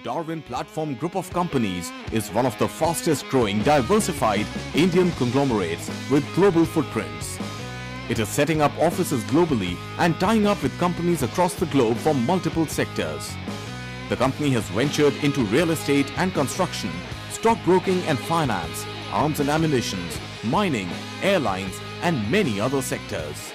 Darwin Platform Group of Companies is one of the fastest growing diversified Indian conglomerates with global footprints. It is setting up offices globally and tying up with companies across the globe from multiple sectors. The company has ventured into real estate and construction, stockbroking and finance, arms and ammunition, mining, airlines and many other sectors.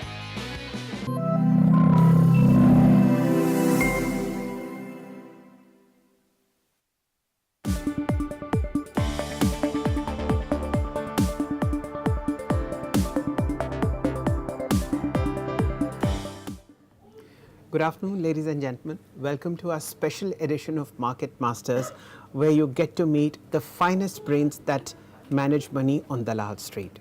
Good afternoon, ladies and gentlemen. Welcome to our special edition of Market Masters, where you get to meet the finest brains that manage money on Dalal Street.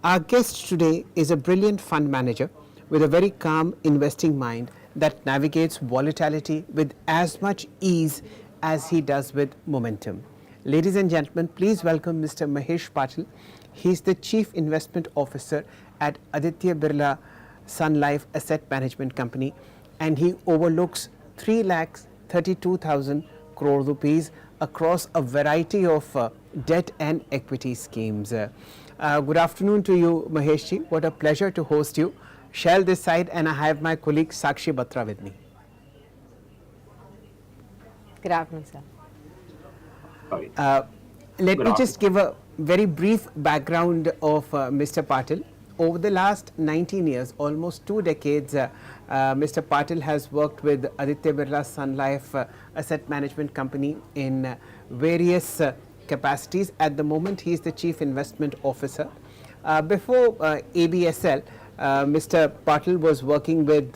Our guest today is a brilliant fund manager with a very calm investing mind that navigates volatility with as much ease as he does with momentum. Ladies and gentlemen, please welcome Mr. Mahesh Patil. He's the Chief Investment Officer at Aditya Birla Sun Life Asset Management Company, and he overlooks 3,32,000 crore rupees across a variety of debt and equity schemes. Good afternoon to you, Mahesh ji. What a pleasure to host you. Shall this side, and I have my colleague Sakshi Batra with me. Good afternoon, sir. Let me just give a very brief background of Mr. Patil. Over the last 19 years, almost 2 decades, Mr. Patil has worked with Aditya Birla Sun Life Asset Management Company in various capacities. At the moment, he is the Chief Investment Officer. Before ABSL, Mr. Patil was working with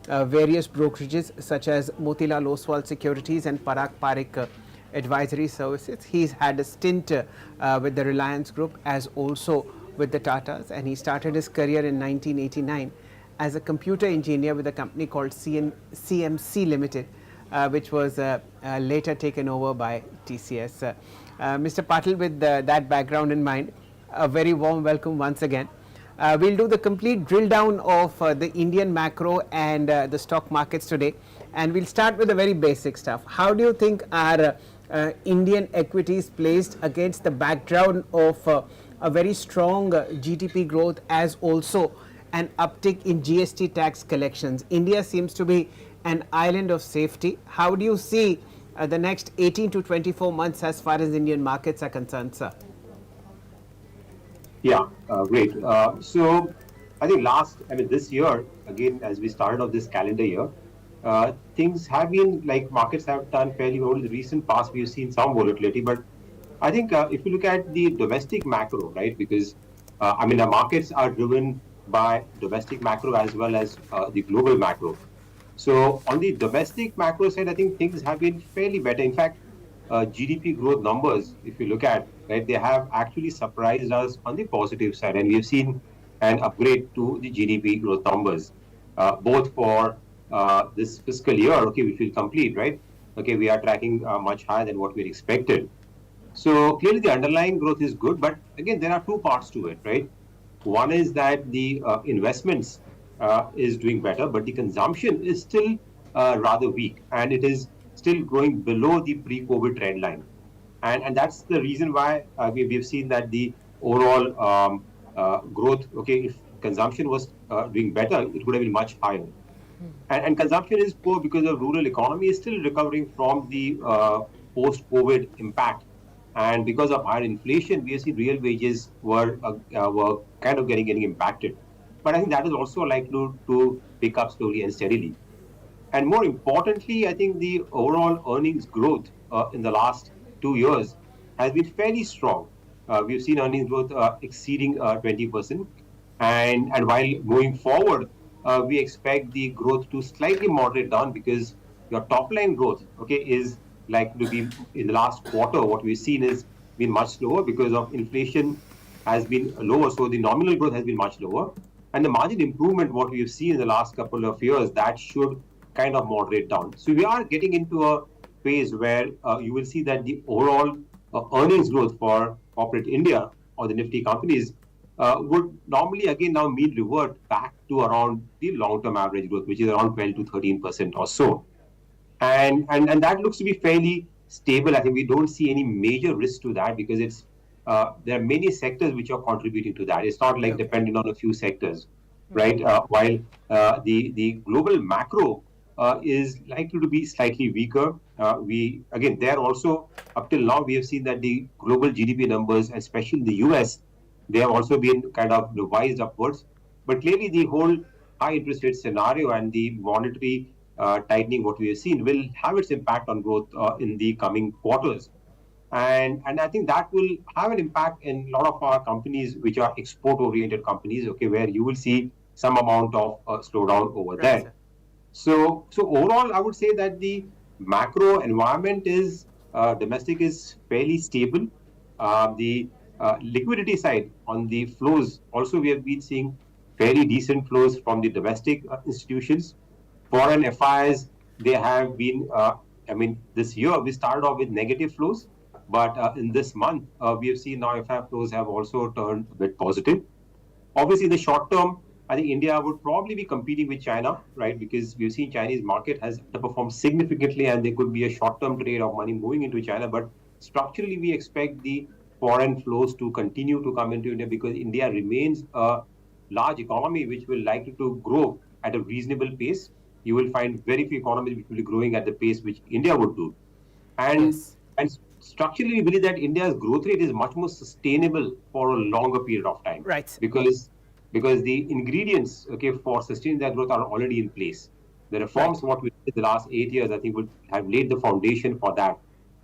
various brokerages such as Motilal Oswal Securities and Parag Parikh Advisory Services. He's had a stint with the Reliance Group as also with the Tatas, and he started his career in 1989 as a computer engineer with a company called CMC Limited, which was later taken over by TCS. Mr. Patil, with that background in mind, a very warm welcome once again. We'll do the complete drill down of the Indian macro and the stock markets today, and we'll start with the very basic stuff. How do you think are Indian equities placed against the background of a very strong GDP growth as also an uptick in GST tax collections? India seems to be an island of safety. How do you see the next 18 to 24 months as far as Indian markets are concerned, sir? Yeah, great. So I think this year, again, as we started off this calendar year, things have been like markets have done fairly well. In the recent past, we've seen some volatility, but I think if you look at the domestic macro, right, because the markets are driven by domestic macro as well as the global macro. So on the domestic macro side, I think things have been fairly better. In fact, GDP growth numbers, if you look at, right, they have actually surprised us on the positive side, and we have seen an upgrade to the GDP growth numbers, both for this fiscal year, okay, which will complete, right? Okay, we are tracking much higher than what we expected. So clearly the underlying growth is good, but again, there are two parts to it, right? One is that the investments is doing better, but the consumption is still rather weak, and it is still growing below the pre-COVID trend line. And that's the reason why we've seen that the overall growth, okay, if consumption was doing better, it would have been much higher. And consumption is poor because the rural economy is still recovering from the post-COVID impact. And because of higher inflation, we see real wages were kind of getting impacted. But I think that is also likely to pick up slowly and steadily. And more importantly, I think the overall earnings growth in the last 2 years has been fairly strong. We've seen earnings growth exceeding 20%. And while going forward, we expect the growth to slightly moderate down because your top line growth, okay, is likely to be in the last quarter. What we've seen is been much lower because of inflation has been lower. So the nominal growth has been much lower. And the margin improvement, what we've seen in the last couple of years, that should kind of moderate down. So we are getting into a phase where you will see that the overall earnings growth for corporate India or the Nifty companies would normally again now mean revert back to around the long-term average growth, which is around 12 to 13% or so. And that looks to be fairly stable. I think we don't see any major risk to that because there are many sectors which are contributing to that. It's not like dependent on a few sectors, right? While the global macro is likely to be slightly weaker. We again there also up till now we have seen that the global GDP numbers, especially in the US, they have also been kind of revised upwards. But clearly, the whole high interest rate scenario and the monetary tightening, what we have seen, will have its impact on growth in the coming quarters. And I think that will have an impact in a lot of our companies, which are export-oriented companies, okay, where you will see some amount of slowdown over there. Sir. So overall, I would say that the macro environment is domestic is fairly stable. The liquidity side on the flows also we have been seeing fairly decent flows from the domestic institutions. Foreign FIs they have been. I mean, this year we started off with negative flows, but in this month we have seen now FI flows have also turned a bit positive. Obviously, in the short term, I think India would probably be competing with China, right? Because we've seen Chinese market has underperformed significantly, and there could be a short-term trade of money moving into China. But structurally, we expect the foreign flows to continue to come into India because India remains a large economy which will likely to grow at a reasonable pace. You will find very few economies which will be growing at the pace which India would do. And Yes. and structurally, we believe that India's growth rate is much more sustainable for a longer period of time. Right. Because the ingredients, okay, for sustaining that growth are already in place. The reforms, what we did the last 8 years, I think would have laid the foundation for that.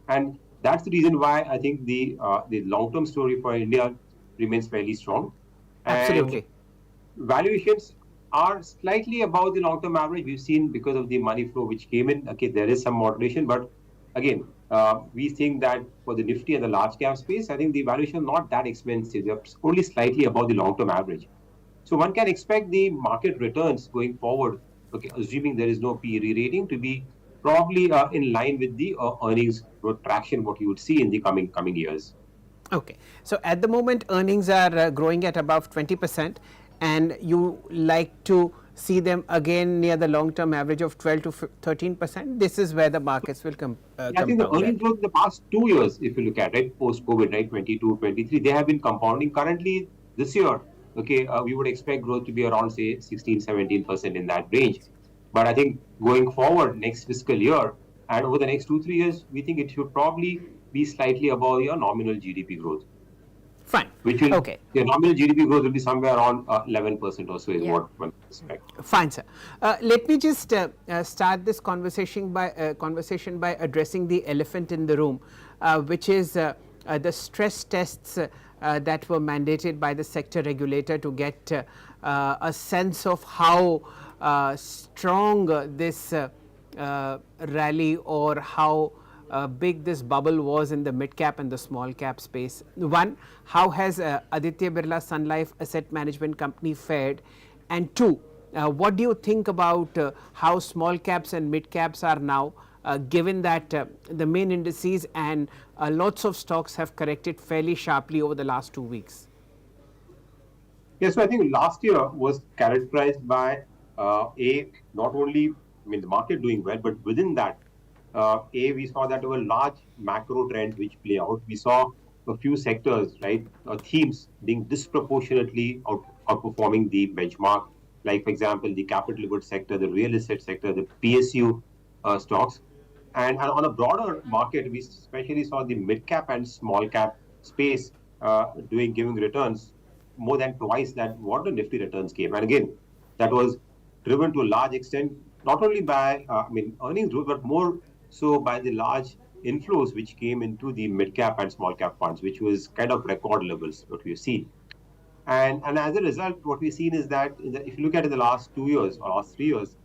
And that's the reason why I think the long-term story for India remains fairly strong. Absolutely. And valuations are slightly above the long-term average. We've seen because of the money flow which came in. Okay, there is some moderation, but again, we think that for the Nifty and the large cap space, I think the valuation is not that expensive. They're only slightly above the long-term average. So one can expect the market returns going forward, okay, assuming there is no PE re-rating, to be probably in line with the earnings growth traction what you would see in the coming years. Okay. So at the moment, earnings are growing at above 20%, and you like to see them again near the long-term average of 12 to 13%. This is where the markets will come. I think the earnings growth in the past 2 years, if you look at it, post-COVID, right, 22, 23, they have been compounding. Currently, this year, okay, we would expect growth to be around, say, 16, 17% in that range. But I think going forward next fiscal year and over the next 2, 3 years, we think it should probably be slightly above your nominal GDP growth. Fine. Which will, okay. Your nominal GDP growth will be somewhere around 11% or so is what one expect. Fine, sir. Let me just start this conversation by addressing the elephant in the room, which is the stress tests that were mandated by the sector regulator to get a sense of how strong this rally or how big this bubble was in the mid cap and the small cap space. One, how has Aditya Birla Sun Life Asset Management Company fared? And two, what do you think about how small caps and mid caps are now, given that the main indices and lots of stocks have corrected fairly sharply over the last 2 weeks? Yes, so I think last year was characterized by not only the market doing well, but within that, we saw that there were large macro trends which play out. We saw a few sectors, right, themes being disproportionately outperforming the benchmark. Like, for example, the capital goods sector, the real estate sector, the PSU stocks. And on a broader market, we especially saw the mid cap and small cap space giving returns more than twice that what the Nifty returns came. And again, that was driven to a large extent not only by earnings growth, but more so by the large inflows which came into the mid cap and small cap funds, which was kind of record levels what we've seen. And as a result, what we've seen is that if you look at it the last 2 years or last 3 years,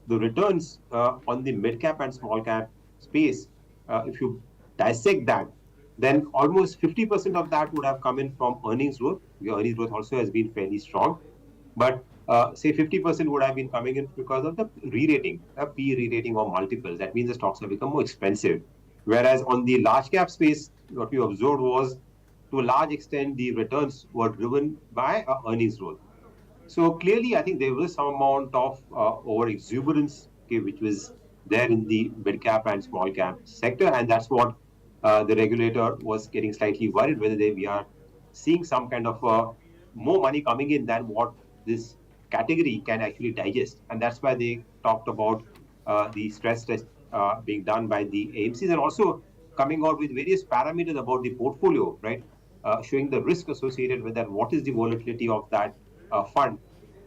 the returns on the mid cap and small cap space, if you dissect that, then almost 50% of that would have come in from earnings growth. Your earnings growth also has been fairly strong, but say 50% would have been coming in because of the re-rating, P re-rating or multiples. That means the stocks have become more expensive. Whereas on the large cap space, what we observed was, to a large extent, the returns were driven by earnings growth. So clearly, I think there was some amount of over exuberance, okay, which was there in the mid cap and small cap sector, and that's what the regulator was getting slightly worried whether we are seeing some kind of more money coming in than what this category can actually digest, and that's why they talked about the stress test being done by the AMCs, and also coming out with various parameters about the portfolio, right? Showing the risk associated with that, what is the volatility of that fund,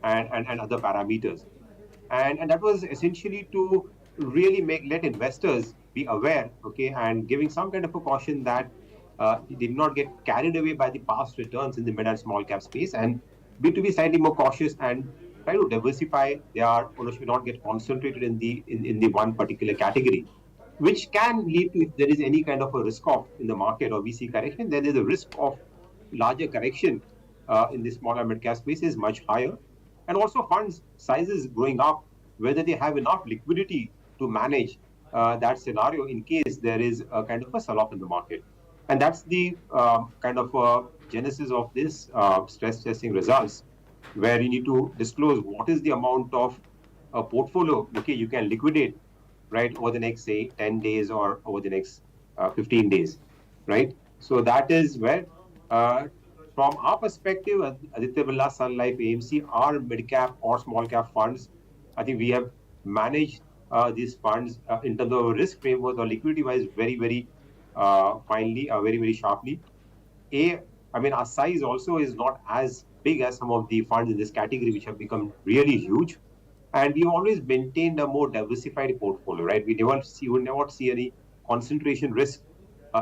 and other parameters. And that was essentially to really let investors be aware, okay, and giving some kind of a caution that they did not get carried away by the past returns in the mid and small cap space, and to be slightly more cautious and try to diversify their ownership, not get concentrated in the one particular category, which can lead to, if there is any kind of a risk off in the market or VC correction, then there's a risk of larger correction in the smaller mid cap space is much higher. And also funds sizes growing up, whether they have enough liquidity to manage that scenario in case there is a kind of a sell-off in the market. And that's the kind of genesis of this stress testing results, where you need to disclose what is the amount of portfolio, okay, you can liquidate, right, over the next, say, 10 days or over the next 15 days, right? So that is where, from our perspective, Aditya Birla Sun Life AMC, our mid-cap or small-cap funds, I think we have managed these funds in terms of risk framework or liquidity-wise very, very finely, very, very sharply. I mean, our size also is not as big as some of the funds in this category, which have become really huge. And we've always maintained a more diversified portfolio, right? We would never see any concentration risk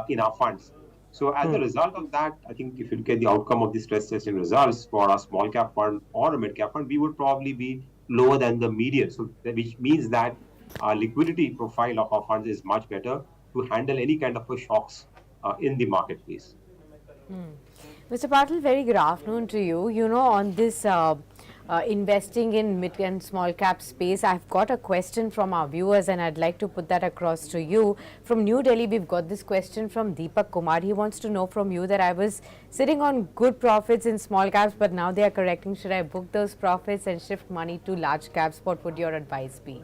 in our funds. So as a result of that, I think if you look at the outcome of the stress testing results for a small cap fund or a mid cap fund, we would probably be lower than the median. So which means that our liquidity profile of our funds is much better to handle any kind of shocks in the marketplace. Mr. Patil, very good afternoon to you. You know, on this investing in mid and small cap space, I've got a question from our viewers and I'd like to put that across to you. From New Delhi, we've got this question from Deepak Kumar. He wants to know from you that I was sitting on good profits in small caps, but now they are correcting. Should I book those profits and shift money to large caps? What would your advice be?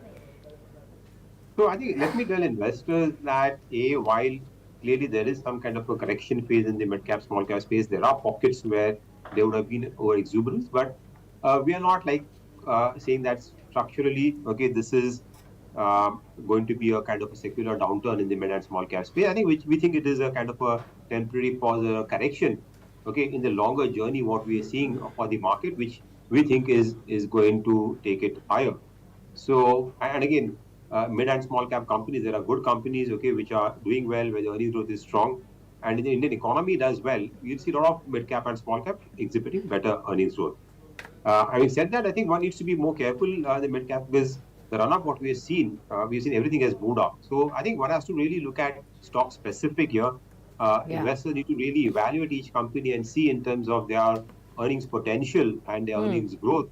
So I think, let me tell investors that while clearly there is some kind of a correction phase in the mid cap, small cap space, there are pockets where there would have been over exuberance, but we are not like saying that structurally, okay, this is going to be a kind of a secular downturn in the mid and small cap space. I think we think it is a kind of a temporary pause or correction, okay, in the longer journey, what we are seeing for the market, which we think is going to take it higher. So, and again, mid and small cap companies, there are good companies, okay, which are doing well, where the earnings growth is strong, and the Indian economy does well. You'll see a lot of mid cap and small cap exhibiting better earnings growth. Having said that, I think one needs to be more careful in the mid cap, because the run up what we've seen everything has moved up. So I think one has to really look at stock specific here. Investors need to really evaluate each company and see in terms of their earnings potential and their earnings growth.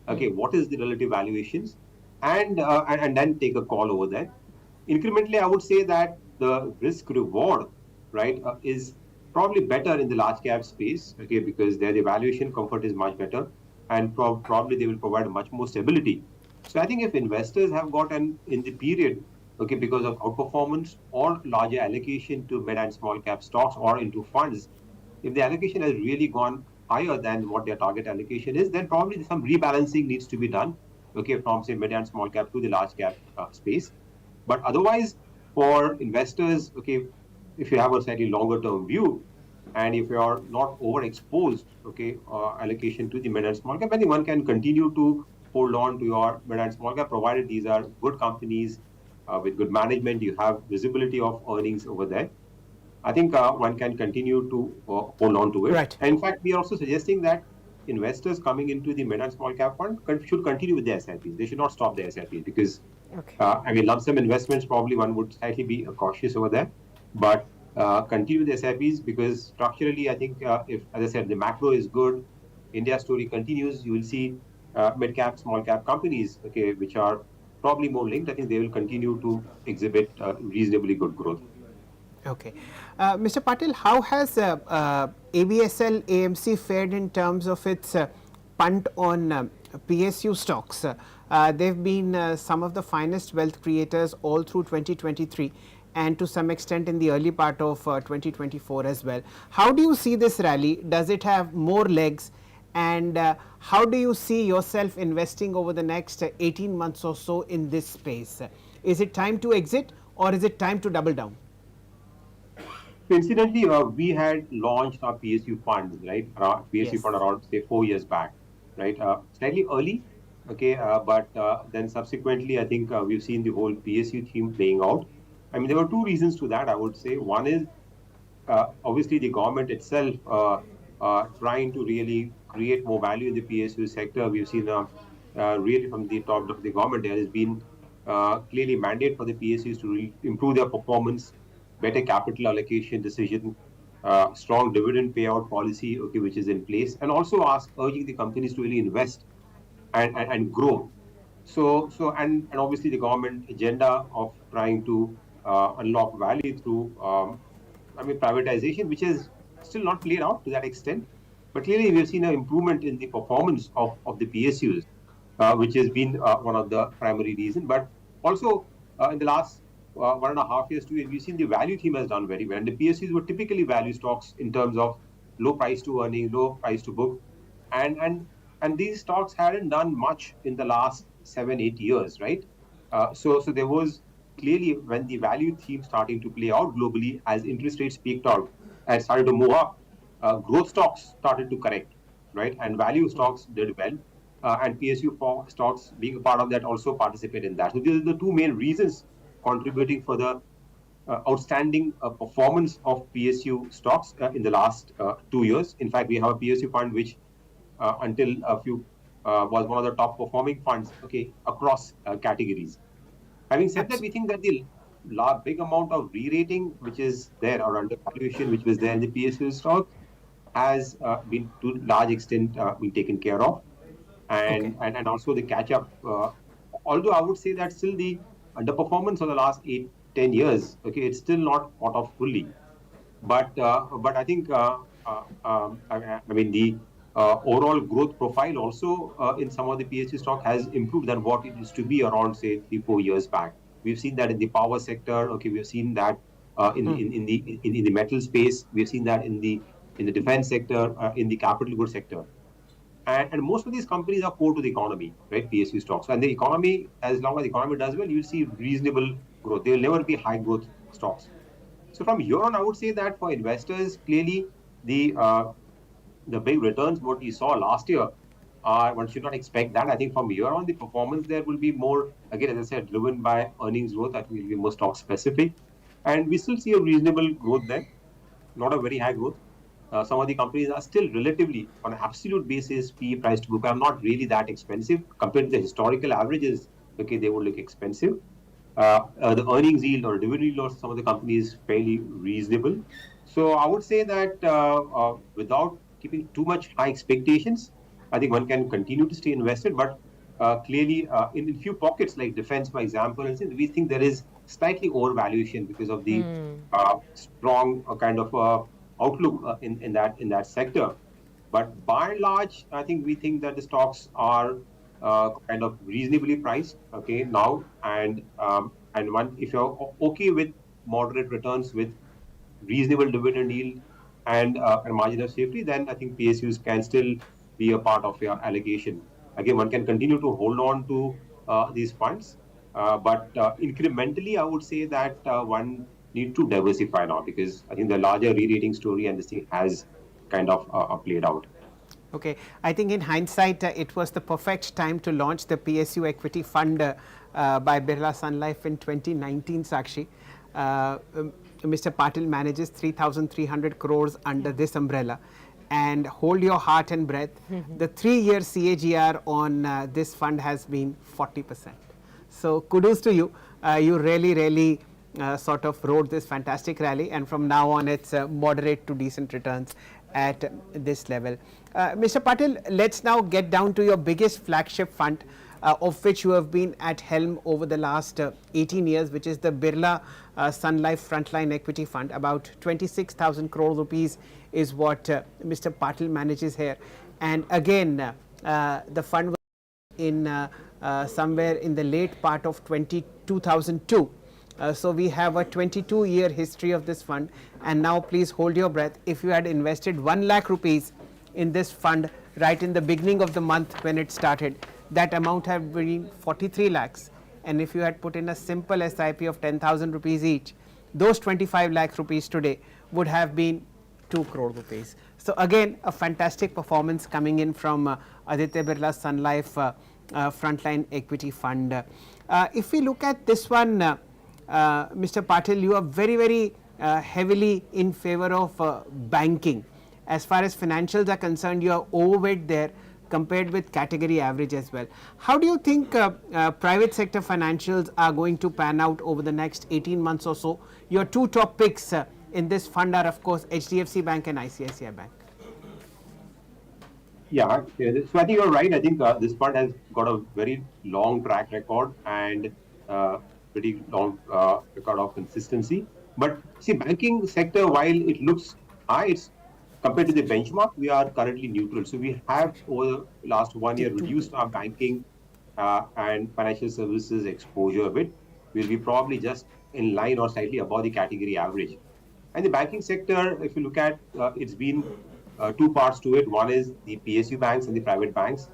Okay, what is the relative valuations? And then take a call over that. Incrementally, I would say that the risk reward, right, is probably better in the large cap space, okay, because their valuation comfort is much better, and probably they will provide much more stability. So I think if investors have gotten in the period, okay, because of outperformance or larger allocation to mid and small cap stocks or into funds, if the allocation has really gone higher than what their target allocation is, then probably some rebalancing needs to be done, okay, from say mid and small cap to the large cap space. But otherwise, for investors, okay, if you have a slightly longer term view, and if you are not overexposed, okay, allocation to the mid and small cap, I think one can continue to hold on to your mid and small cap, provided these are good companies with good management. You have visibility of earnings over there. I think one can continue to hold on to it. Right. And in fact, we are also suggesting that investors coming into the mid and small cap fund should continue with their SIPs. They should not stop their SIPs, because I mean, lump sum investments, probably one would slightly be cautious over there, but continue with the SIPs, because structurally, I think if, as I said, the macro is good, India story continues, you will see mid cap, small cap companies, okay, which are probably more linked. I think they will continue to exhibit reasonably good growth. Okay. Mr. Patil, how has ABSL AMC fared in terms of its punt on PSU stocks? They've been some of the finest wealth creators all through 2023 and to some extent in the early part of 2024 as well. How do you see this rally? Does it have more legs? And how do you see yourself investing over the next 18 months or so in this space? Is it time to exit or is it time to double down? Incidentally, we had launched our PSU fund, right? PSU fund around, say, 4 years back, right? Slightly early, okay, but then subsequently, I think we've seen the whole PSU theme playing out. I mean, there were two reasons to that, I would say. One is obviously the government itself trying to really create more value in the PSU sector. We've seen really from the top of the government, there has been clearly mandate for the PSUs to improve their performance, better capital allocation decision, strong dividend payout policy, okay, which is in place, and also urging the companies to really invest and grow. And obviously the government agenda of trying to unlock value through, privatization, which is still not played out to that extent. But clearly, we've seen an improvement in the performance of the PSUs, which has been one of the primary reasons. But also, in the last 1.5 years, 2 years, we've seen the value theme has done very well. And the PSUs were typically value stocks in terms of low price to earning, low price to book. And these stocks hadn't done much in the last 7-8 years, right? So there was clearly, when the value theme starting to play out globally as interest rates peaked out and started to move up, growth stocks started to correct, right? And value stocks did well. And PSU stocks, being a part of that, also participate in that. So these are the two main reasons contributing for the outstanding performance of PSU stocks in the last 2 years. In fact, we have a PSU fund which until a few was one of the top performing funds, okay, across categories. Having said that, we think that the big amount of re-rating which is there, or undervaluation which was there in the PSU stock, has been to large extent been taken care of, and also the catch up. Although I would say that still the underperformance of the last 8-10 years, okay, it's still not caught off fully. But I think the overall growth profile also in some of the PSU stock has improved than what it used to be around, say, 3-4 years back. We've seen that in the power sector. Okay, we've seen that in the metal space. We've seen that in the defense sector, in the capital goods sector. And most of these companies are core to the economy, right? PSU stocks. And the economy, as long as the economy does well, you'll see reasonable growth. They will never be high growth stocks. So from here on, I would say that for investors, clearly the big returns, what we saw last year, one should not expect that. I think from here on, the performance there will be more, again, as I said, driven by earnings growth. That will be more stock specific. And we still see a reasonable growth there, not a very high growth. Some of the companies are still relatively, on an absolute basis, PE price to book, are not really that expensive compared to the historical averages. Okay, they would look expensive. The earnings yield or dividend yield of some of the companies is fairly reasonable. So I would say that without keeping too much high expectations, I think one can continue to stay invested. But clearly, in a few pockets like defense, for example, we think there is slightly overvaluation because of the strong kind of outlook in that sector. But by and large, I think we think that the stocks are kind of reasonably priced, okay, now, and if you're okay with moderate returns with reasonable dividend yield and a margin of safety, then I think PSUs can still be a part of your allocation. Again, one can continue to hold on to these funds, but incrementally, I would say that one need to diversify now, because I think the larger re-rating story and this thing has kind of played out. Okay, I think in hindsight, it was the perfect time to launch the PSU equity fund by Birla Sun Life in 2019, Sakshi. Mr. Patil manages 3,300 crores under this umbrella. And hold your heart and breath, the 3-year CAGR on this fund has been 40%. So kudos to you. You really sort of rode this fantastic rally, and from now on it's moderate to decent returns at this level. Mr. Patil, let's now get down to your biggest flagship fund, of which you have been at helm over the last 18 years, which is the Birla Sun Life Frontline Equity Fund. About 26,000 crore rupees is what Mr. Patil manages here. And again, the fund was in somewhere in the late part of 2002. So we have a 22-year history of this fund, and now please hold your breath. If you had invested 1 lakh rupees in this fund right in the beginning of the month when it started, that amount had been 43 lakhs, and if you had put in a simple SIP of 10,000 rupees each, those 25 lakh rupees today would have been 2 crore rupees. So again, a fantastic performance coming in from Aditya Birla Sun Life Frontline Equity Fund. If we look at this one, Mr. Patil, you are very heavily in favor of banking. As far as financials are concerned, you are overweight there compared with category average as well. How do you think private sector financials are going to pan out over the next 18 months or so? Your 2 top picks in this fund are of course HDFC Bank and ICICI Bank. Yeah, so I think you're right. I think this fund has got a very long track record and pretty long record of consistency. But see, banking sector, while it looks high, it's compared to the benchmark, we are currently neutral. So we have over the last 1 year reduced our banking and financial services exposure a bit. We'll be probably just in line or slightly above the category average. And the banking sector, if you look at, it's been 2 parts to it. One is the PSU banks and the private banks.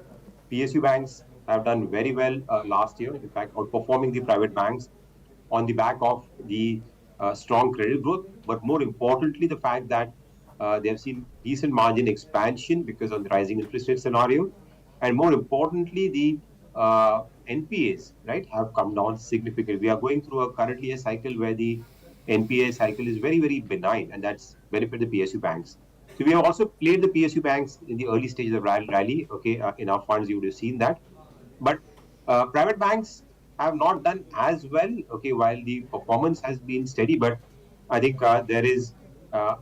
PSU banks have done very well last year, in fact, outperforming the private banks on the back of the strong credit growth. But more importantly, the fact that they have seen decent margin expansion because of the rising interest rate scenario. And more importantly, the NPAs, right, have come down significantly. We are going through currently a cycle where the NPA cycle is very benign, and that's benefited the PSU banks. So we have also played the PSU banks in the early stages of rally. Okay, in our funds you would have seen that. But private banks have not done as well. Okay, while the performance has been steady, but I think there is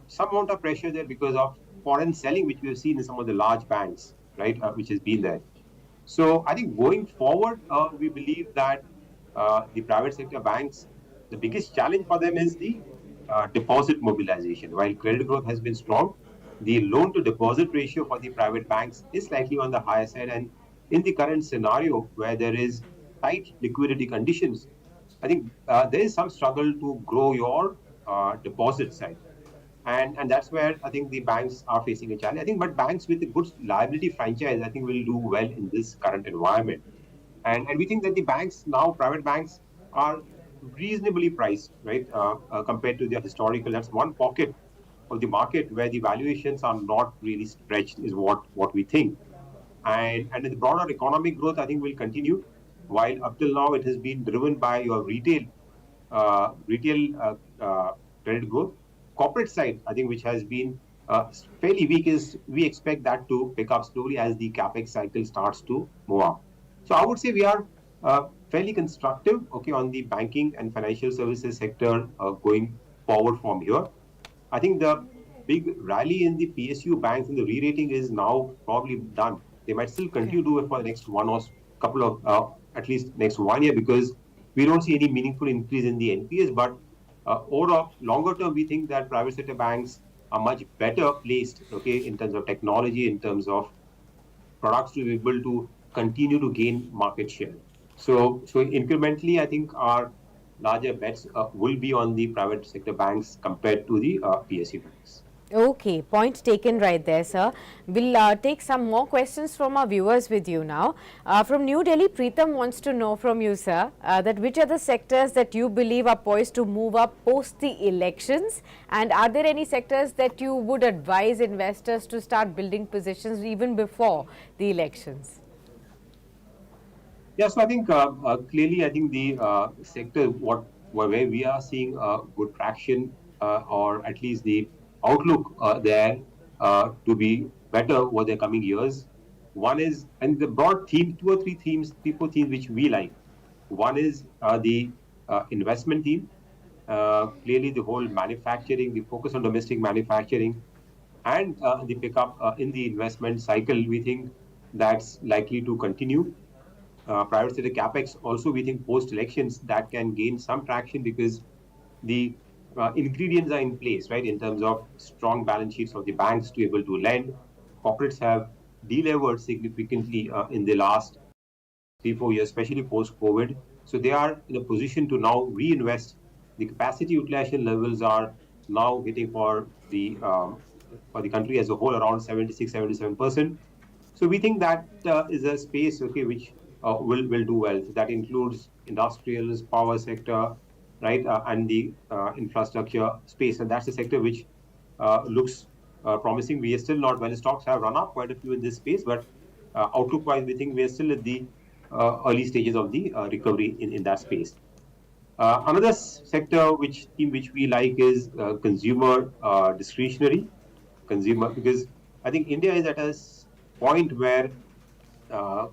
some amount of pressure there because of foreign selling, which we have seen in some of the large banks, right, which has been there. So I think going forward, we believe that the private sector banks, the biggest challenge for them is the deposit mobilization. While credit growth has been strong, the loan to deposit ratio for the private banks is slightly on the higher side. And in the current scenario where there is tight liquidity conditions, I think there is some struggle to grow your deposit side. And that's where I think the banks are facing a challenge. I think, but banks with a good liability franchise, I think will do well in this current environment. And we think that the banks now, private banks, are reasonably priced, right, compared to their historical. That's one pocket of the market where the valuations are not really stretched, is what we think. And the broader economic growth, I think, will continue. While up till now it has been driven by your retail credit growth. Corporate side, I think, which has been fairly weak, is we expect that to pick up slowly as the capex cycle starts to move up. So I would say we are fairly constructive, okay, on the banking and financial services sector going forward from here. I think the big rally in the PSU banks and the re-rating is now probably done. They might still continue to do it for the next one or couple of, at least next 1 year, because we don't see any meaningful increase in the NPAs. But over longer term, we think that private sector banks are much better placed, okay, in terms of technology, in terms of products, to be able to continue to gain market share. So incrementally, I think our larger bets will be on the private sector banks compared to the PSU banks. Okay, point taken right there, sir. We'll take some more questions from our viewers with you now. From New Delhi, Preetham wants to know from you, sir, that which are the sectors that you believe are poised to move up post the elections, and are there any sectors that you would advise investors to start building positions even before the elections? Yeah, so I think clearly, I think the sector where we are seeing good traction, or at least the outlook there to be better over the coming years. One is, and the broad theme, 2 or 3 themes, 3-4 themes which we like. One is the investment theme. Clearly, the whole manufacturing, the focus on domestic manufacturing, and the pickup in the investment cycle, we think that's likely to continue. Private sector capex also, we think post elections that can gain some traction because the ingredients are in place, right, in terms of strong balance sheets of the banks to be able to lend. Corporates have delevered significantly in the last 3-4 years, especially post-COVID. So they are in a position to now reinvest. The capacity utilization levels are now hitting for the country as a whole around 76-77%. So we think that is a space, okay, which will do well. So that includes industrials, power sector, right, and the infrastructure space, and that's the sector which looks promising. We are still not, well, stocks have run up quite a few in this space, but outlook-wise, we think we are still at the early stages of the recovery in that space. Another sector which we like is consumer discretionary consumer, because I think India is at a point where uh,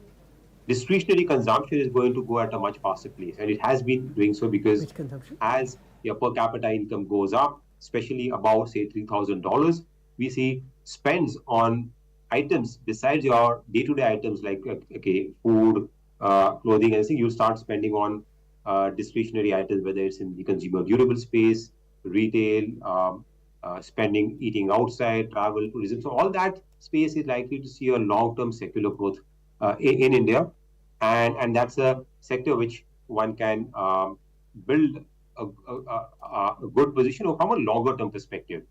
discretionary consumption is going to go at a much faster pace, and it has been doing so because Which consumption? as your per capita income goes up, especially above say $3,000, we see spends on items besides your day-to-day items like okay, food, clothing, anything. You start spending on discretionary items, whether it's in the consumer durable space, retail, spending, eating outside, travel, tourism. So all that space is likely to see a long-term secular growth in India, and that's a sector which one can build a good position from a longer-term perspective.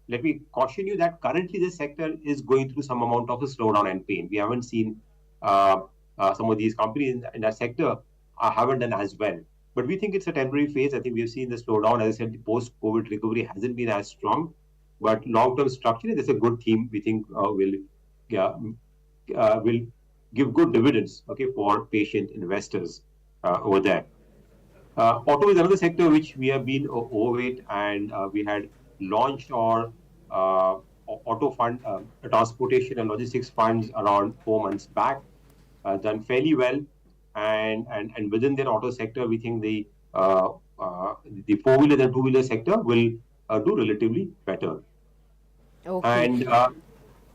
Let me caution you that currently this sector is going through some amount of a slowdown and pain. We haven't seen some of these companies in that sector haven't done as well. But we think it's a temporary phase. I think we've seen the slowdown. As I said, the post-COVID recovery hasn't been as strong. But long-term structurally, there's a good theme we think will give good dividends, okay, for patient investors over there. Auto is another sector which we have been overweight, and we had launched our auto fund, transportation and logistics funds around 4 months back, done fairly well. And within that auto sector, we think the four-wheeler and two-wheeler sector will do relatively better. Okay. And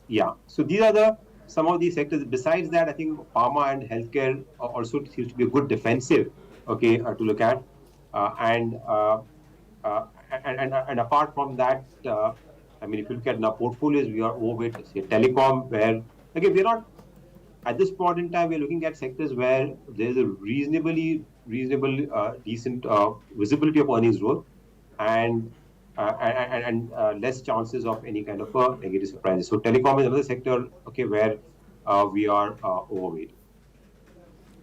yeah, so these are some of these sectors. Besides that, I think pharma and healthcare also seems to be a good defensive, okay, to look at. And apart from that, I mean, if you look at our portfolios, we are overweight, say, telecom, where again we're not at this point in time. We're looking at sectors where there's a reasonable, decent visibility of earnings growth, and less chances of any kind of negative surprises. So telecom is another sector, okay, where we are overweight.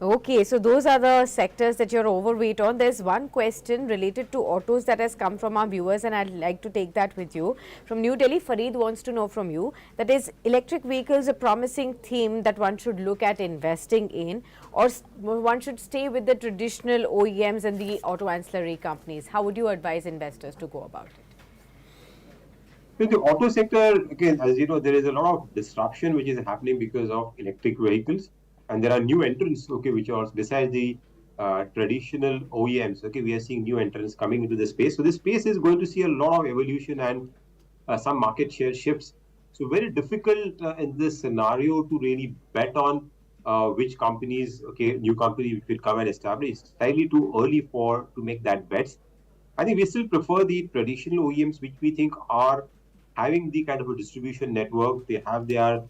Okay, so those are the sectors that you're overweight on. There's one question related to autos that has come from our viewers, and I'd like to take that with you. From New Delhi, Fareed wants to know from you, that is electric vehicles a promising theme that one should look at investing in, or one should stay with the traditional OEMs and the auto ancillary companies? How would you advise investors to go about it? In the auto sector, again, as you know, there is a lot of disruption which is happening because of electric vehicles. And there are new entrants, okay, which are besides the traditional OEMs, okay, we are seeing new entrants coming into the space. So this space is going to see a lot of evolution and some market share shifts. So very difficult in this scenario to really bet on which companies, okay, new company which will come and establish. It's slightly too early to make that bets. I think we still prefer the traditional OEMs, which we think are having the kind of a distribution network. They have their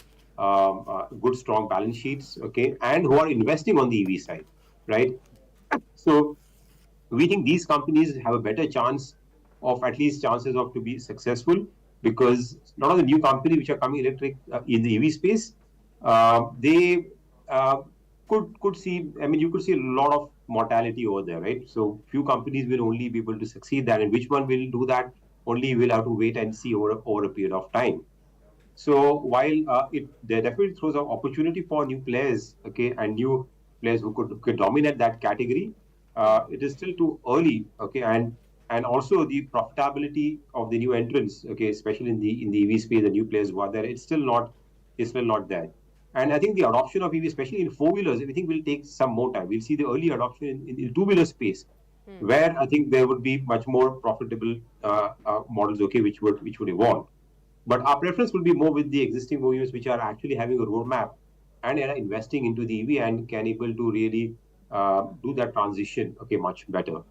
good, strong balance sheets, okay, and who are investing on the EV side, right? So we think these companies have a better chance of, at least chances of, to be successful, because a lot of the new companies which are coming electric in the EV space, they could see, I mean, you could see a lot of mortality over there, right? So few companies will only be able to succeed that, and which one will do that, only we'll have to wait and see over a period of time. So while it there definitely throws an opportunity for new players, okay, and new players who could dominate that category, it is still too early, okay, and also the profitability of the new entrants, okay, especially in the EV space, the new players who are there, it's still not there. And I think the adoption of EV, especially in four-wheelers, I think will take some more time. We'll see the early adoption in the two-wheeler space, where I think there would be much more profitable models, okay, which would evolve. But our preference will be more with the existing OEMs, which are actually having a roadmap and are investing into the EV and can able to really do that transition, okay, much better.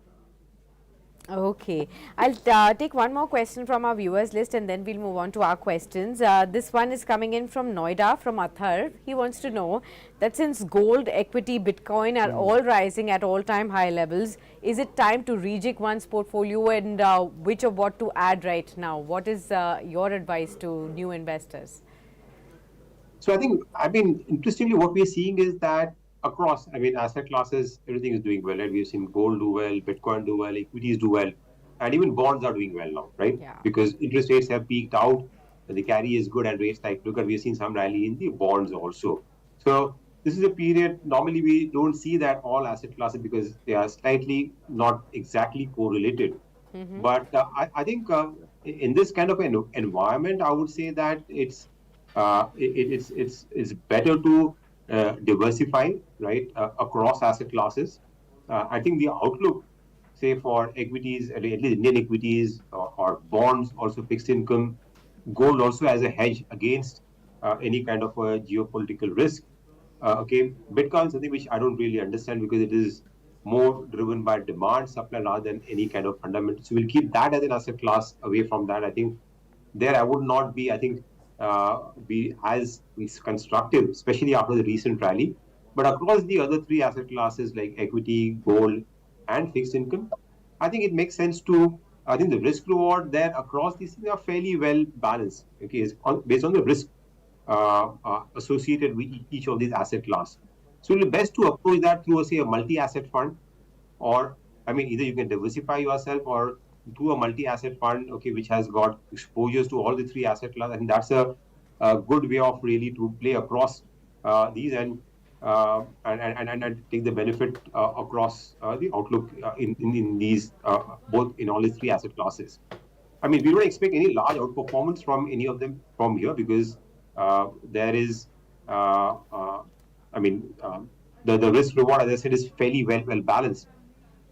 Okay, I'll take one more question from our viewers list and then we'll move on to our questions. This one is coming in from Noida, from Athar. He wants to know that since gold, equity, Bitcoin are all rising at all-time high levels, is it time to rejig one's portfolio, and which of what to add right now? What is your advice to new investors? So I mean, interestingly, what we're seeing is that across, I mean, asset classes, everything is doing well, right? We've seen gold do well, Bitcoin do well, equities do well, and even bonds are doing well now, right? Yeah. Because interest rates have peaked out, the carry is good, and rates like, look at, we've seen some rally in the bonds also. So this is a period, normally we don't see that all asset classes because they are slightly not exactly correlated. But I think in this kind of an environment, I would say that it's better to diversify, right, across asset classes. I think the outlook, say for equities, at least Indian equities or bonds, also fixed income, gold also as a hedge against any kind of a geopolitical risk. Okay, Bitcoin is something which I don't really understand because it is more driven by demand, supply rather than any kind of fundamental. So we'll keep that as an asset class away from that. I think there I would not be, I think, be as constructive, especially after the recent rally. But across the other three asset classes like equity, gold, and fixed income, I think it makes sense to. I think the risk reward there across these things are fairly well balanced. Okay, it's based on the risk associated with each of these asset class. So it's best to approach that through, say, a multi-asset fund, or I mean, either you can diversify yourself or through a multi-asset fund, okay, which has got exposures to all the three asset classes. I think that's a good way of really to play across these and take the benefit across the outlook in these both in all these three asset classes. I mean, we don't expect any large outperformance from any of them from here because there is, I mean, the risk reward, as I said, is fairly well balanced.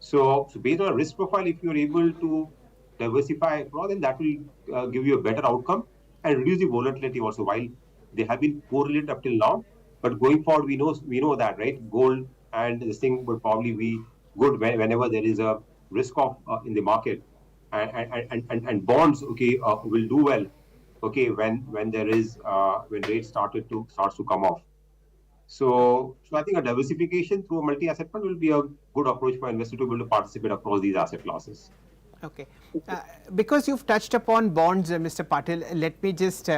So based on a risk profile, if you're able to diversify across, then that will give you a better outcome and reduce the volatility also. While they have been correlated up till now, but going forward, we know that, right? Gold and this thing would probably be good whenever there is a risk of in the market, and bonds, okay, will do well, okay, when there is when rates starts to come off. So I think a diversification through a multi-asset fund will be a good approach for investors to be able to participate across these asset classes. Okay. Because you've touched upon bonds, Mr. Patil, let me just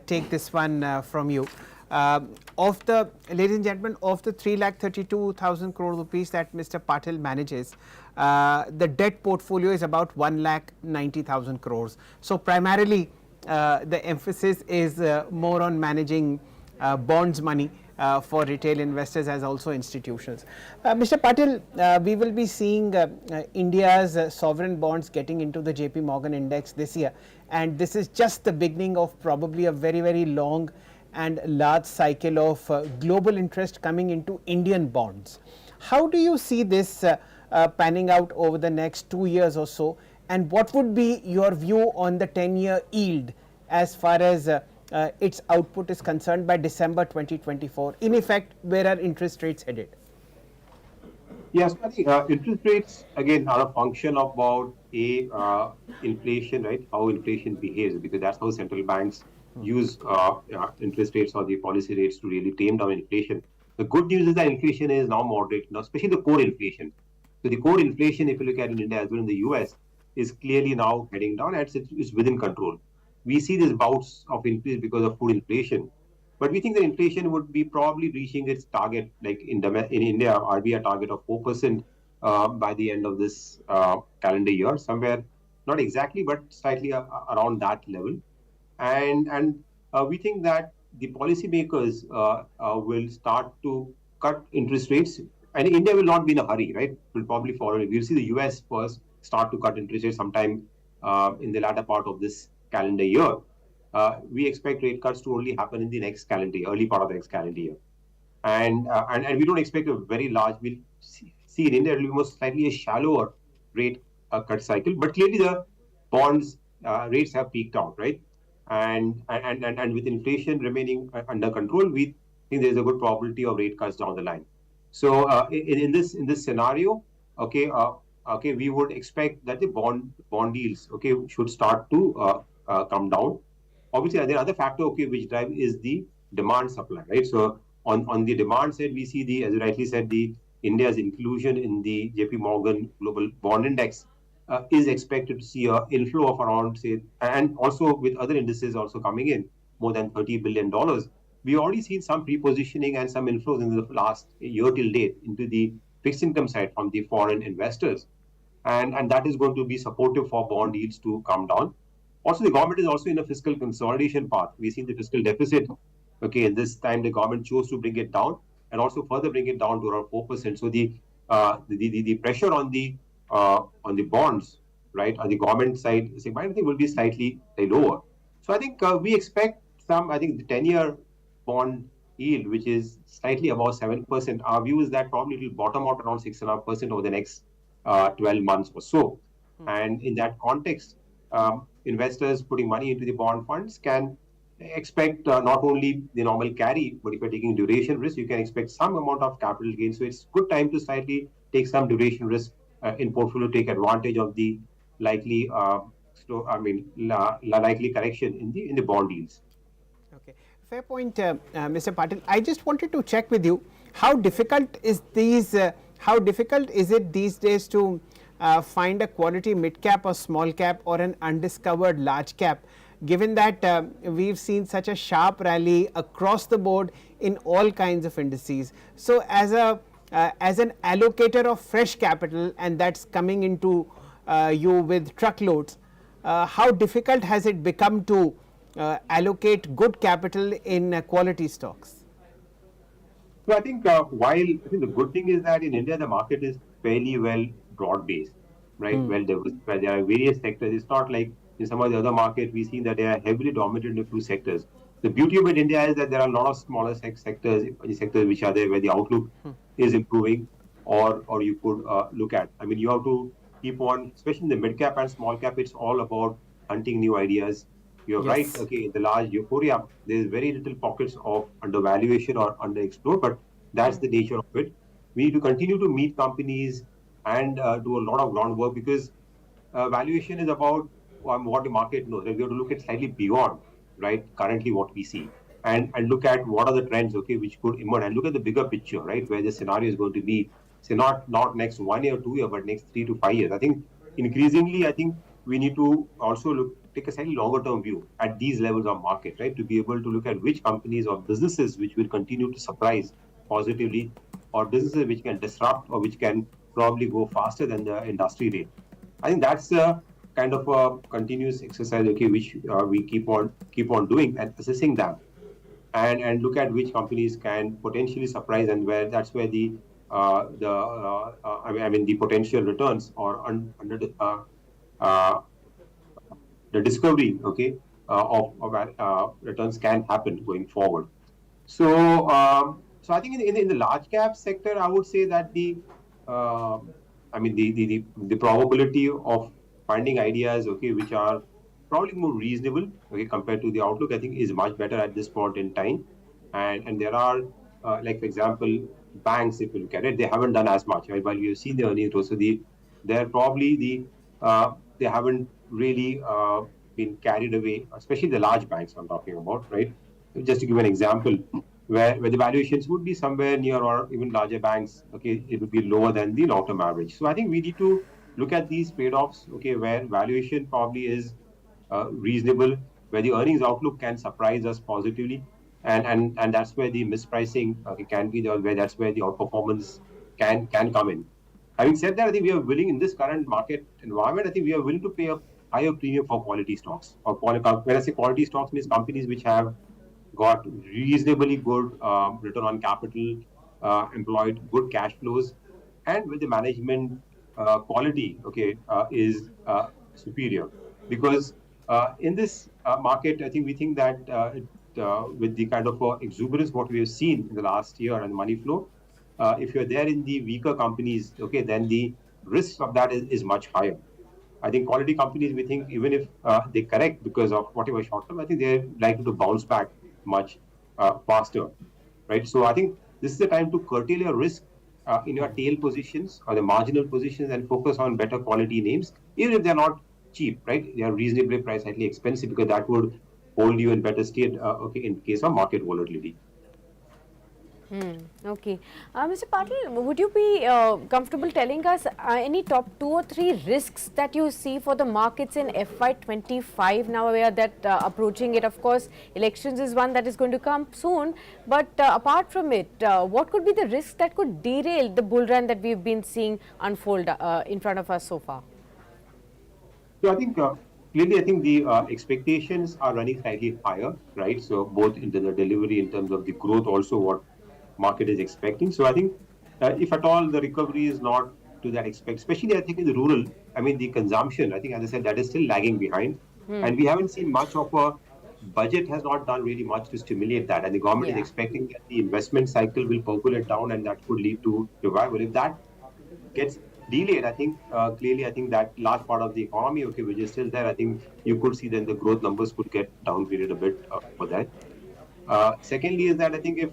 take this one from you. Ladies and gentlemen, of the 3,32,000 crore rupees that Mr. Patil manages, the debt portfolio is about 1,90,000 crores. So primarily, the emphasis is more on managing bonds money for retail investors as also institutions. Mr. Patil, we will be seeing India's sovereign bonds getting into the JP Morgan index this year, and this is just the beginning of probably a very, very long and large cycle of global interest coming into Indian bonds. How do you see this panning out over the next 2 years or so, and what would be your view on the 10-year yield as far as its output is concerned by December 2024? In effect, where are interest rates headed? Yes, I think interest rates again are a function of about inflation, right? How inflation behaves, because that's how central banks use interest rates or the policy rates to really tame down inflation. The good news is that inflation is now moderate, now especially the core inflation. So the core inflation, if you look at in India as well in the US, is clearly now heading down and it's within control. We see these bouts of increase because of food inflation, but we think that inflation would be probably reaching its target, like in India, RBI target of 4% by the end of this calendar year, somewhere, not exactly, but slightly around that level. And we think that the policymakers will start to cut interest rates, and India will not be in a hurry, right? Will probably follow it. We'll see the US first start to cut interest rates sometime in the latter part of this calendar year. We expect rate cuts to only happen in the next calendar year, early part of the next calendar year. And we don't expect a very large, we'll see in India, it will be most likely a shallower rate cut cycle, but clearly the bonds rates have peaked out, right? And with inflation remaining under control, we think there's a good probability of rate cuts down the line. So in this scenario, okay, okay, we would expect that the bond yields, okay, should start to come down. Obviously, the other factor, okay, which drive is the demand supply, right? So on the demand side, we see the, as you rightly said, the India's inclusion in the JP Morgan Global Bond Index is expected to see a inflow of around, say, and also with other indices also coming in, more than $30 billion. We already seen some pre-positioning and some inflows in the last year till date into the fixed income side from the foreign investors, and that is going to be supportive for bond yields to come down. Also, the government is also in a fiscal consolidation path. We've seen the fiscal deficit. Okay, this time the government chose to bring it down and also further bring it down to around 4%. So the pressure on the bonds, right, on the government side, I think will be slightly lower. So I think we expect some. I think the 10-year bond yield, which is slightly above 7%. Our view is that probably it will bottom out around 6.5% over the next 12 months or so. And in that context, investors putting money into the bond funds can expect not only the normal carry, but if you're taking duration risk, you can expect some amount of capital gain. So it's good time to slightly take some duration risk in portfolio, take advantage of the likely likely correction in the bond yields. Okay, fair point, Mr. Patil. I just wanted to check with you how difficult is how difficult is it these days to find a quality mid cap or small cap or an undiscovered large cap, given that we've seen such a sharp rally across the board in all kinds of indices. So as an allocator of fresh capital, and that's coming into you with truckloads, how difficult has it become to allocate good capital in quality stocks? So I think while I think the good thing is that in India the market is fairly well broad-based, right? Well diversified. There are various sectors. It's not like in some of the other markets we've seen that they are heavily dominated in a few sectors. The beauty of India is that there are a lot of smaller sectors which are there where the outlook is improving, or you could look at. I mean, you have to keep on, especially in the mid cap and small cap. It's all about hunting new ideas. You're right. Okay, in the large euphoria, there's very little pockets of undervaluation or underexplored, but that's the nature of it. We need to continue to meet companies and do a lot of groundwork, because valuation is about what the market knows. We have to look at slightly beyond, right, currently what we see, and look at what are the trends, okay, which could emerge, and look at the bigger picture, right, where the scenario is going to be, say, not next 1 year, 2 year, but next 3 to 5 years. I think increasingly, I think we need to also take a slightly longer term view at these levels of market, right, to be able to look at which companies or businesses which will continue to surprise positively, or businesses which can disrupt or which can probably go faster than the industry rate. I think that's a kind of a continuous exercise, okay, which we keep on doing and assessing them, and look at which companies can potentially surprise, and where that's where the the potential returns or under the discovery, okay, of returns can happen going forward. So, so I think in the large cap sector, I would say that the probability of finding ideas, okay, which are probably more reasonable, okay, compared to the outlook, I think is much better at this point in time. And there are, like for example, banks, if you look at it, they haven't done as much, right? While you've seen the earnings growth, so they're probably they haven't really been carried away, especially the large banks I'm talking about, right? Just to give an example, where the valuations would be somewhere near, or even larger banks, okay, it would be lower than the long-term average. So I think we need to look at these trade-offs, okay, where valuation probably is reasonable, where the earnings outlook can surprise us positively, and that's where the mispricing can be there, where that's where the outperformance can come in. Having said that, I think we are willing in this current market environment. I think we are willing to pay a higher premium for quality stocks. Or when I say quality stocks, means companies which have got reasonably good return on capital employed, good cash flows, and with the management quality, okay, is superior. Because in this market, I think we think that with the kind of exuberance what we have seen in the last year and money flow, if you're there in the weaker companies, okay, then the risk of that is much higher. I think quality companies, we think even if they correct because of whatever short term, I think they're likely to bounce back much faster, right? So I think this is the time to curtail your risk in your tail positions or the marginal positions and focus on better quality names, even if they're not cheap, right? They are reasonably priced, slightly expensive, because that would hold you in better state, in case of market volatility. Okay. Mr. Patil, would you be comfortable telling us any top 2 or 3 risks that you see for the markets in FY25 now we are that approaching it? Of course, elections is one that is going to come soon, but apart from it, what could be the risks that could derail the bull run that we've been seeing unfold in front of us so far? So I think clearly, I think the expectations are running slightly higher, right? So both into the delivery in terms of the growth, also what market is expecting. So I think if at all the recovery is not to that expect, especially I think in the rural, I mean the consumption, I think as I said, that is still lagging behind, and we haven't seen much of a budget has not done really much to stimulate that, and the government is expecting that the investment cycle will percolate down, and that could lead to revival. If that gets delayed, I think clearly, I think that large part of the economy, okay, which is still there, I think you could see then the growth numbers could get downgraded a bit for that. Secondly, is that I think if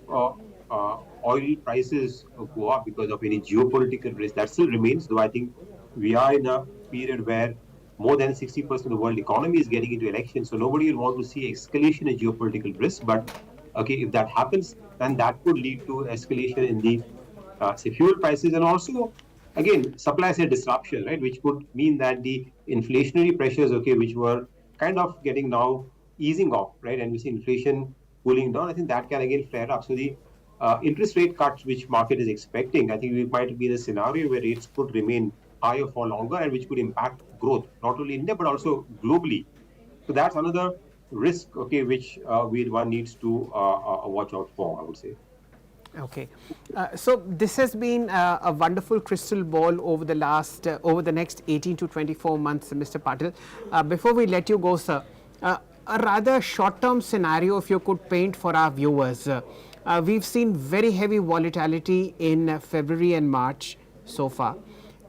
oil prices go up because of any geopolitical risk, that still remains, though I think we are in a period where more than 60% of the world economy is getting into elections, so nobody will want to see escalation in geopolitical risk. But okay, if that happens, then that could lead to escalation in the say fuel prices, and also again supply side disruption, right, which could mean that the inflationary pressures, okay, which were kind of getting now easing off, right, and we see inflation cooling down, I think that can again flare up. So the interest rate cuts which market is expecting, I think we might be in a scenario where rates could remain higher for longer, and which could impact growth not only in India but also globally. So that's another risk, okay, which one needs to watch out for, I would say. Okay, so this has been a wonderful crystal ball over the last over the next 18 to 24 months, Mr. Patil. Before we let you go, sir, a rather short-term scenario, if you could paint for our viewers. We've seen very heavy volatility in February and March so far,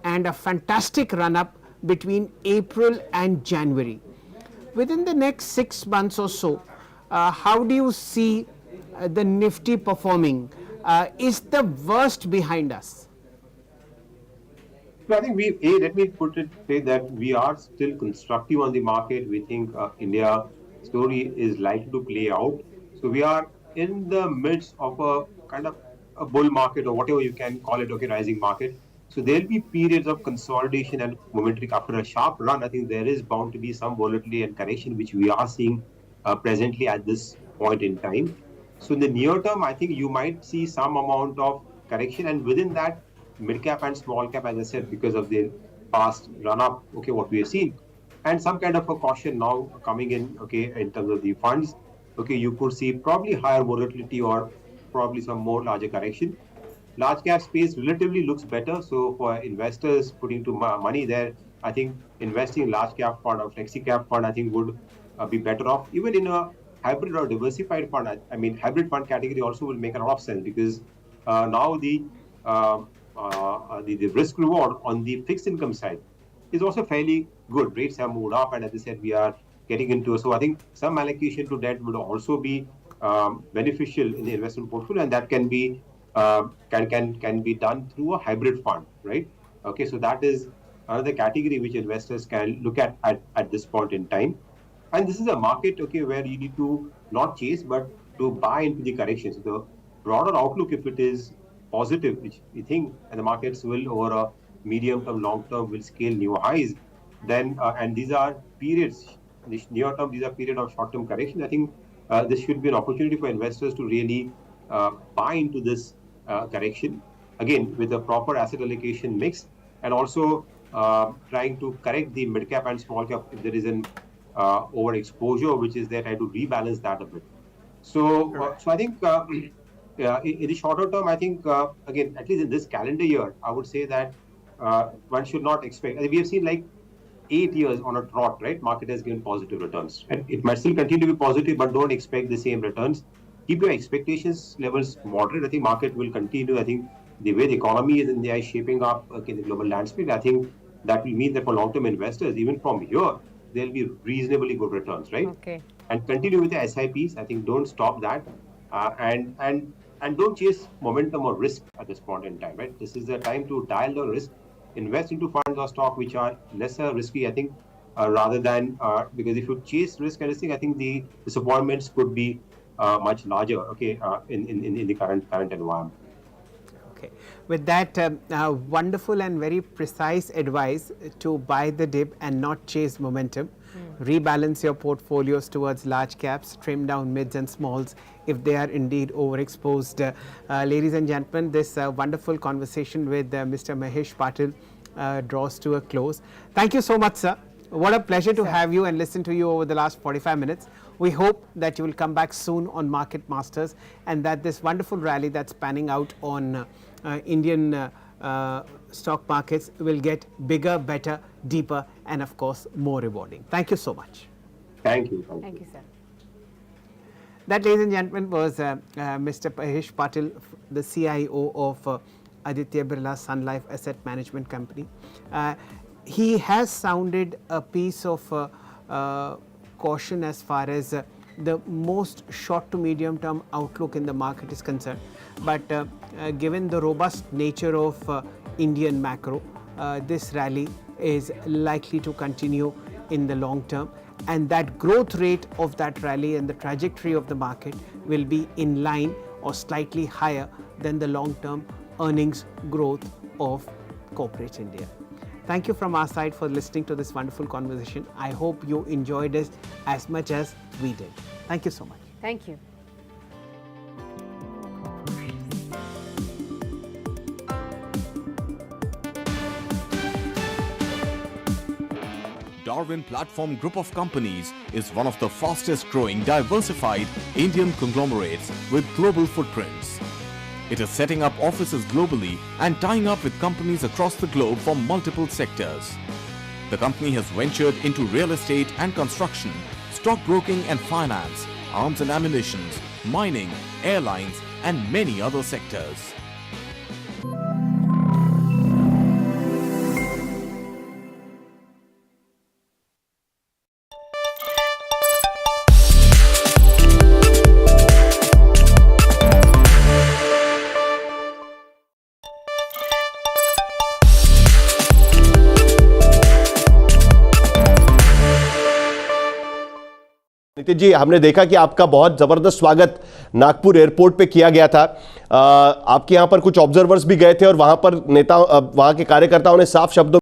and a fantastic run-up between April and January. Within the next 6 months or so, how do you see the Nifty performing? Is the worst behind us? So I think let me say that we are still constructive on the market. We think India story is likely to play out. So we are in the midst of a kind of a bull market, or whatever you can call it, okay, rising market. So there'll be periods of consolidation and momentary. After a sharp run, I think there is bound to be some volatility and correction, which we are seeing presently at this point in time. So in the near term, I think you might see some amount of correction, and within that, mid cap and small cap, as I said, because of the past run up, okay, what we have seen, and some kind of a caution now coming in, okay, in terms of the funds, okay, you could see probably higher volatility or probably some more larger correction. Large cap space relatively looks better. So for investors putting to money there, I think investing in large cap fund or flexi cap fund, I think would be better off. Even in a hybrid or diversified fund, I mean, hybrid fund category also will make a lot of sense, because now the risk reward on the fixed income side is also fairly good. Rates have moved up, and as I said, we are getting into. So I think some allocation to debt would also be beneficial in the investment portfolio, and that can be can be done through a hybrid fund, right? Okay, so that is another category which investors can look at this point in time. And this is a market, okay, where you need to not chase, but to buy into the correction. So the broader outlook, if it is positive, which we think, and the markets will over a medium term, long term, will scale new highs, then and these are periods, this near term, these are period of short term correction. I think this should be an opportunity for investors to really buy into this correction, again with a proper asset allocation mix, and also trying to correct the mid cap and small cap if there is an overexposure which is there, try to rebalance that a bit. So I think in the shorter term, I think again, at least in this calendar year, I would say that one should not expect. I mean, we have seen like 8 years on a trot, right? Market has given positive returns, and it might still continue to be positive, but don't expect the same returns. Keep your expectations levels moderate. I think market will continue. I think the way the economy is in the shaping up in the global landscape, I think that will mean that for long-term investors, even from here, there'll be reasonably good returns, right? Okay. And continue with the SIPs. I think don't stop that. And and don't chase momentum or risk at this point in time, right? This is the time to dial down risk, invest into funds or stock which are lesser risky, I think, rather than because if you chase risk and risk, I think the disappointments could be much larger, okay, in the current environment. Okay. With that wonderful and very precise advice to buy the dip and not chase momentum, rebalance your portfolios towards large caps, trim down mids and smalls if they are indeed overexposed. Ladies and gentlemen, this wonderful conversation with Mr. Mahesh Patil draws to a close. Thank you so much, sir. What a pleasure to have you and listen to you over the last 45 minutes. We hope that you will come back soon on Market Masters and that this wonderful rally that's panning out on Indian stock markets will get bigger, better, deeper, and of course more rewarding. Thank you so much. Thank you. Thank you, sir. That, ladies and gentlemen, was Mr. Mahesh Patil, the CIO of Aditya Birla Sun Life Asset Management Company. He has sounded a piece of caution as far as the most short to medium term outlook in the market is concerned. But given the robust nature of Indian macro, this rally is likely to continue in the long term, and that growth rate of that rally and the trajectory of the market will be in line or slightly higher than the long term earnings growth of corporate India. Thank you from our side for listening to this wonderful conversation. I hope you enjoyed it as much as we did. Thank you so much. Thank you. Darwin Platform Group of Companies is one of the fastest growing diversified Indian conglomerates with global footprints. It is setting up offices globally and tying up with companies across the globe from multiple sectors. The company has ventured into real estate and construction, stockbroking and finance, arms and ammunition, mining, airlines, and many other sectors. Nitin ji, हमने देखा कि आपका बहुत जबरदस्त स्वागत Nagpur airport पे किया गया था। आपके यहां पर कुछ ऑब्जर्वर्स भी गए थे और वहां पर वहां के कार्यकर्ताओं ने साफ शब्दों